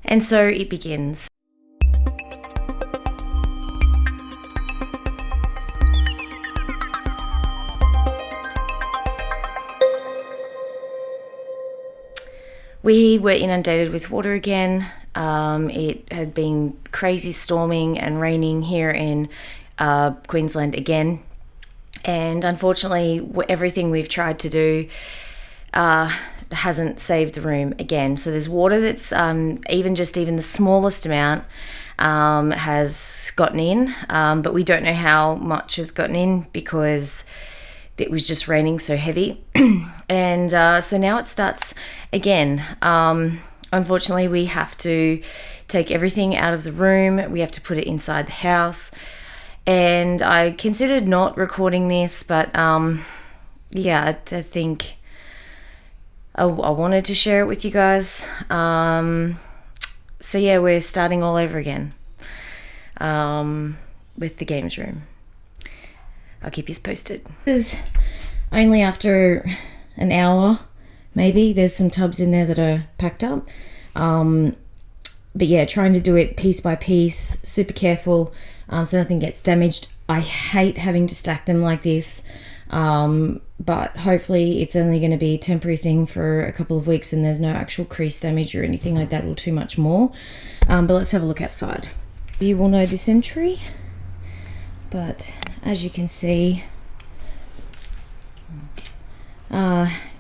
And so it begins. We were inundated with water again. It had been crazy storming and raining here in Queensland again. And unfortunately, everything we've tried to do hasn't saved the room again. So there's water that's even the smallest amount has gotten in, but we don't know how much has gotten in because it was just raining so heavy. And so now it starts again. Unfortunately, we have to take everything out of the room. We have to put it inside the house. And I considered not recording this, but I think I wanted to share it with you guys. So yeah, we're starting all over again with the games room. I'll keep you posted. This is only after an hour, maybe. There's some tubs in there that are packed up. But yeah, trying to do it piece by piece, super careful, so nothing gets damaged. I hate having to stack them like this, but hopefully it's only going to be a temporary thing for a couple of weeks and there's no actual crease damage or anything like that or too much more. But let's have a look outside. You will know this entry, but as you can see,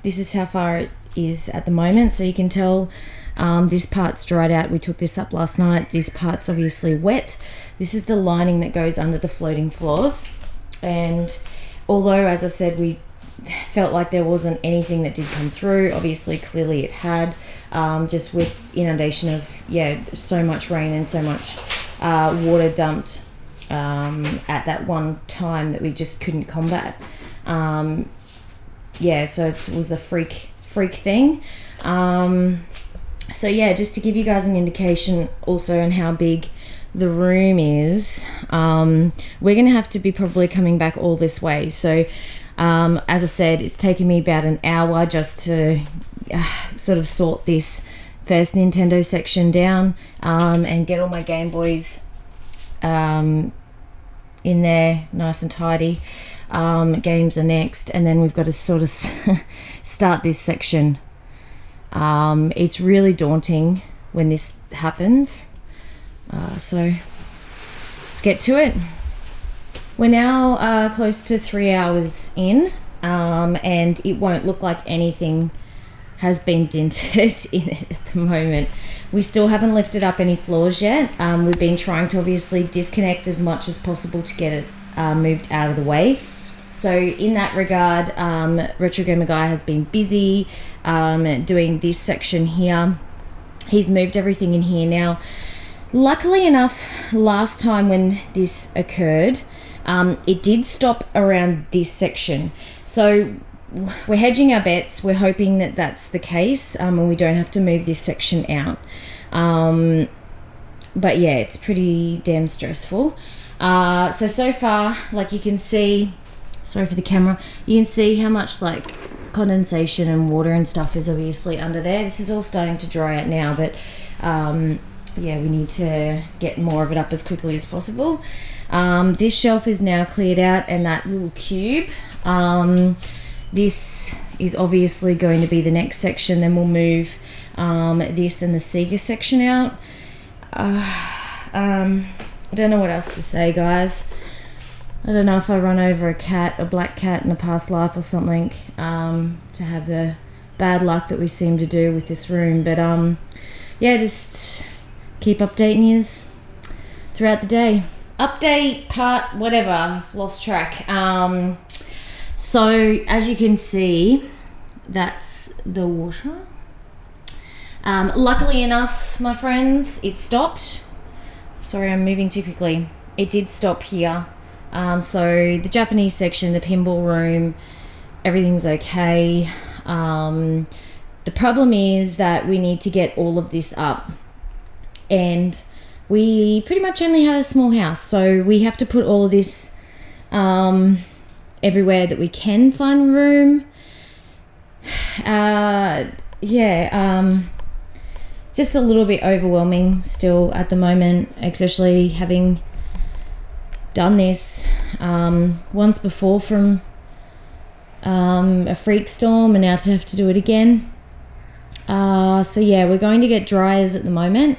this is how far it is at the moment. So you can tell this part's dried out. We took this up last night. This part's obviously wet. This is the lining that goes under the floating floors. And although, as I said, we felt like there wasn't anything that did come through, obviously clearly it had, just with inundation of so much rain and so much water dumped at that one time that we just couldn't combat. So it was a freak thing. So yeah, just to give you guys an indication also on how big the room is, we're gonna have to be probably coming back all this way. So as I said, it's taken me about an hour just to sort of sort this first Nintendo section down and get all my Game Boys in there nice and tidy. Games are next, and then we've got to sort of start this section. It's really daunting when this happens, so let's get to it. We're now close to 3 hours in, and it won't look like anything has been dented in it at the moment. We still haven't lifted up any floors yet. We've been trying to obviously disconnect as much as possible to get it moved out of the way. So in that regard, Retro Gamer Guy has been busy doing this section here. He's moved everything in here now. Luckily enough, last time when this occurred, it did stop around this section. So we're hedging our bets. We're hoping that that's the case, and we don't have to move this section out. But yeah, it's pretty damn stressful. So far, like you can see, sorry for the camera, you can see how much like condensation and water and stuff is obviously under there. This is all starting to dry out now, but we need to get more of it up as quickly as possible. This shelf is now cleared out, and that little cube, this is obviously going to be the next section. Then we'll move this and the Sega section out. I don't know what else to say, guys. I don't know if I run over a black cat in a past life or something, to have the bad luck that we seem to do with this room. But just keep updating yous throughout the day. Update part whatever, I've lost track. So as you can see, that's the water. Luckily enough, my friends, it stopped. Sorry, I'm moving too quickly. It did stop here. So the Japanese section, the pinball room, everything's okay. The problem is that we need to get all of this up, and we pretty much only have a small house, so we have to put all of this everywhere that we can find room. just a little bit overwhelming still at the moment, especially having done this once before from a freak storm, and now to have to do it again. So yeah, we're going to get dryers at the moment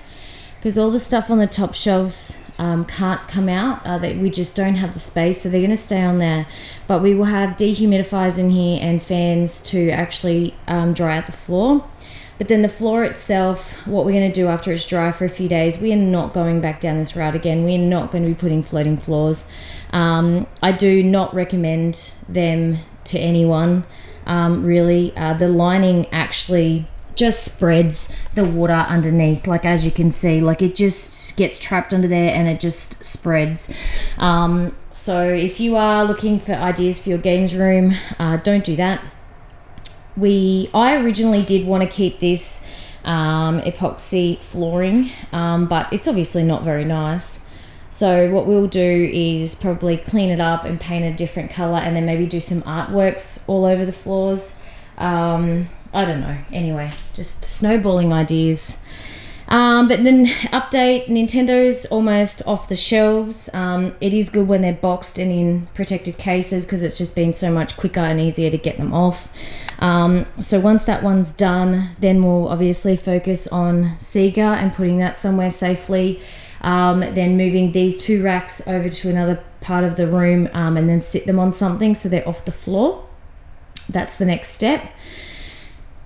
because all the stuff on the top shelves can't come out. That we just don't have the space, so they're going to stay on there. But we will have dehumidifiers in here and fans to actually dry out the floor. But then the floor itself, what we're going to do after it's dry for a few days, we are not going back down this route again. We are not going to be putting floating floors. I do not recommend them to anyone, really. The lining actually just spreads the water underneath, like as you can see, like it just gets trapped under there and it just spreads. So if you are looking for ideas for your games room, don't do that. I originally did want to keep this epoxy flooring, but it's obviously not very nice. So what we'll do is probably clean it up and paint a different color, and then maybe do some artworks all over the floors. I don't know. Anyway, just snowballing ideas. But then update, Nintendo's almost off the shelves. It is good when they're boxed and in protective cases because it's just been so much quicker and easier to get them off. So once that one's done, then we'll obviously focus on Sega and putting that somewhere safely. Then moving these 2 racks over to another part of the room, and then sit them on something so they're off the floor. That's the next step.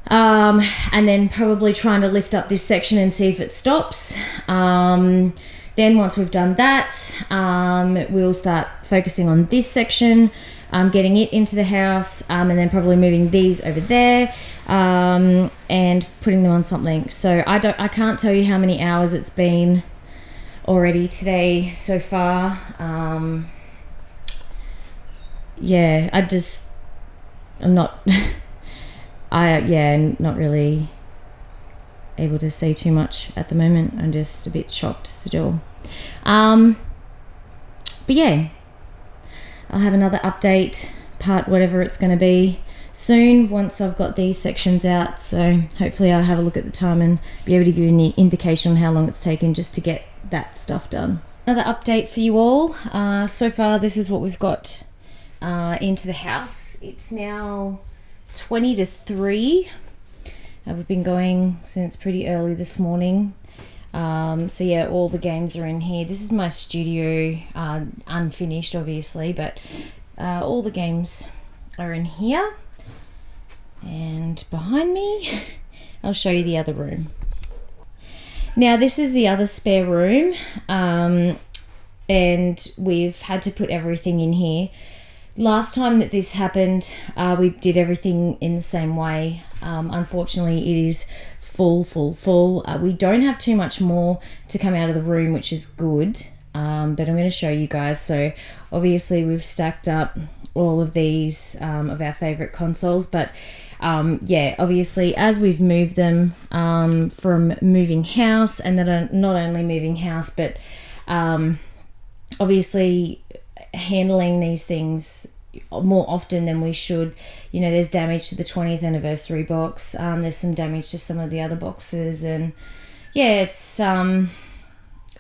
And then probably trying to lift up this section and see if it stops. Then once we've done that, we'll start focusing on this section, getting it into the house, and then probably moving these over there, and putting them on something. So I can't tell you how many hours it's been already today so far. Yeah, I'm not not really able to say too much at the moment. I'm just a bit shocked still. But yeah, I'll have another update, part whatever it's going to be, soon once I've got these sections out. So hopefully I'll have a look at the time and be able to give you any indication on how long it's taken just to get that stuff done. Another update for you all. So far this is what we've got into the house. It's now 20 to 3. We've been going since pretty early this morning. So yeah, all the games are in here. This is my studio, unfinished obviously, but all the games are in here. And behind me, I'll show you the other room. Now this is the other spare room, and we've had to put everything in here. Last time that this happened, we did everything in the same way. Unfortunately, it is full. We don't have too much more to come out of the room, which is good, but I'm going to show you guys. So obviously we've stacked up all of these of our favorite consoles, but yeah, obviously as we've moved them from moving house, and then not only moving house, but obviously handling these things more often than we should. You know, there's damage to the 20th anniversary box, there's some damage to some of the other boxes, and yeah, it's not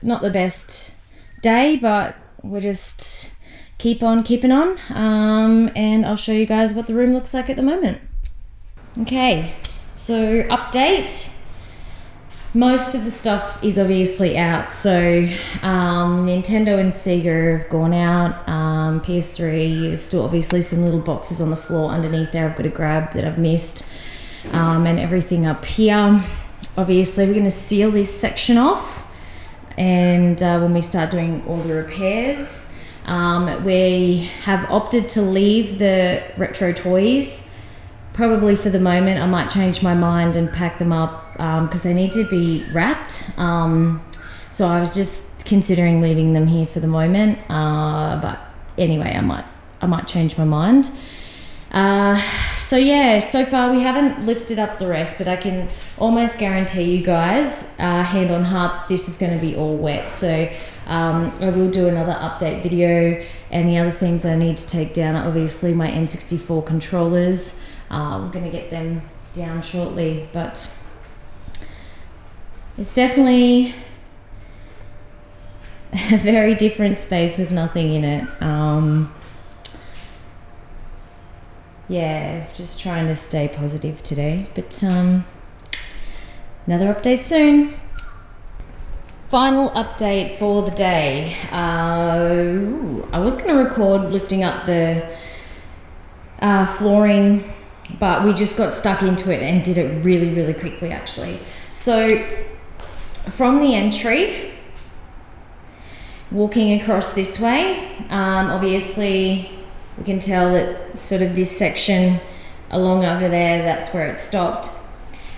the best day, but we'll just keep on keeping on, and I'll show you guys what the room looks like at the moment. Okay, so update. Most of the stuff is obviously out, so Nintendo and Sega have gone out. PS3, there's still obviously some little boxes on the floor underneath there I've got to grab that I've missed, and everything up here. Obviously we're going to seal this section off, and when we start doing all the repairs, we have opted to leave the retro toys. Probably for the moment. I might change my mind and pack them up because they need to be wrapped. So I was just considering leaving them here for the moment. But anyway, I might change my mind. So yeah, so far we haven't lifted up the rest, but I can almost guarantee you guys, hand on heart, this is going to be all wet. So I will do another update video, and the other things I need to take down are obviously my N64 controllers. We're going to get them down shortly, but It's definitely a very different space with nothing in it. Yeah, just trying to stay positive today, but another update soon. Final update for the day. I was going to record lifting up the flooring, but we just got stuck into it and did it really, really quickly actually. So from the entry, walking across this way, obviously we can tell that sort of this section along over there, that's where it stopped.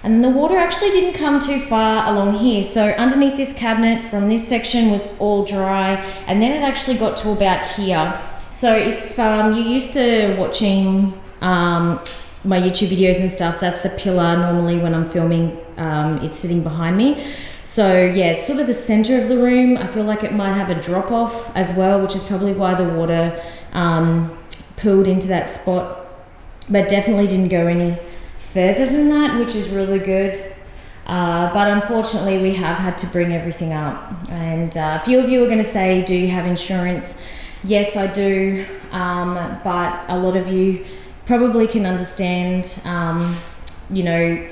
And then the water actually didn't come too far along here. So underneath this cabinet from this section was all dry, and then it actually got to about here. So if you're used to watching my YouTube videos and stuff, that's the pillar normally when I'm filming, it's sitting behind me. So yeah, it's sort of the center of the room. I feel like it might have a drop off as well, which is probably why the water pooled into that spot, but definitely didn't go any further than that, which is really good. But unfortunately we have had to bring everything up, and a few of you are going to say, do you have insurance? Yes, I do, but a lot of you probably can understand, you know,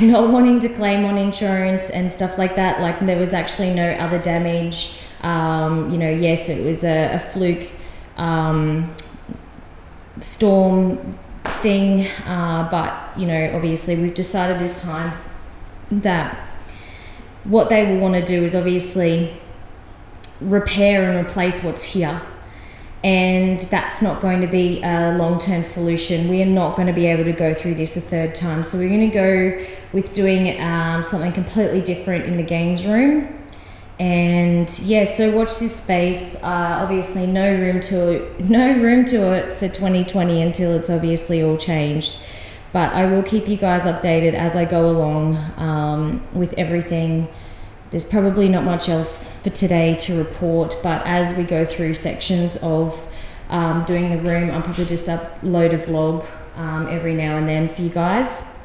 not wanting to claim on insurance and stuff like that. Like, there was actually no other damage. You know, yes, it was a fluke storm thing, but you know, obviously we've decided this time that what they will want to do is obviously repair and replace what's here, and that's not going to be a long-term solution. We are not going to be able to go through this a third time, so we're going to go with doing something completely different in the games room. And yeah, so watch this space. Obviously no room to it for 2020 until it's obviously all changed, but I will keep you guys updated as I go along with everything. There's probably not much else for today to report, but as we go through sections of doing the room, I'll probably just upload a vlog every now and then for you guys.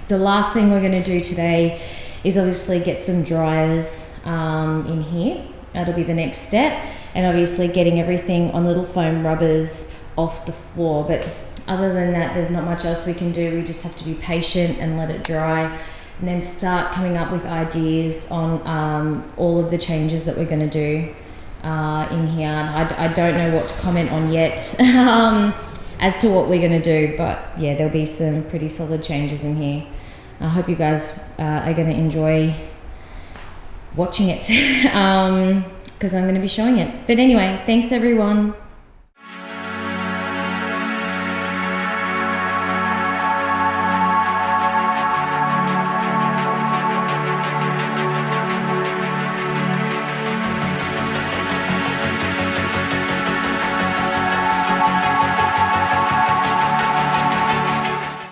The last thing we're going to do today is obviously get some dryers in here. That'll be the next step, and obviously getting everything on little foam rubbers off the floor. But other than that, there's not much else we can do. We just have to be patient and let it dry, and then start coming up with ideas on all of the changes that we're going to do in here. I don't know what to comment on yet as to what we're going to do, but yeah, there'll be some pretty solid changes in here. I hope you guys are going to enjoy watching it because I'm going to be showing it. But anyway, thanks everyone.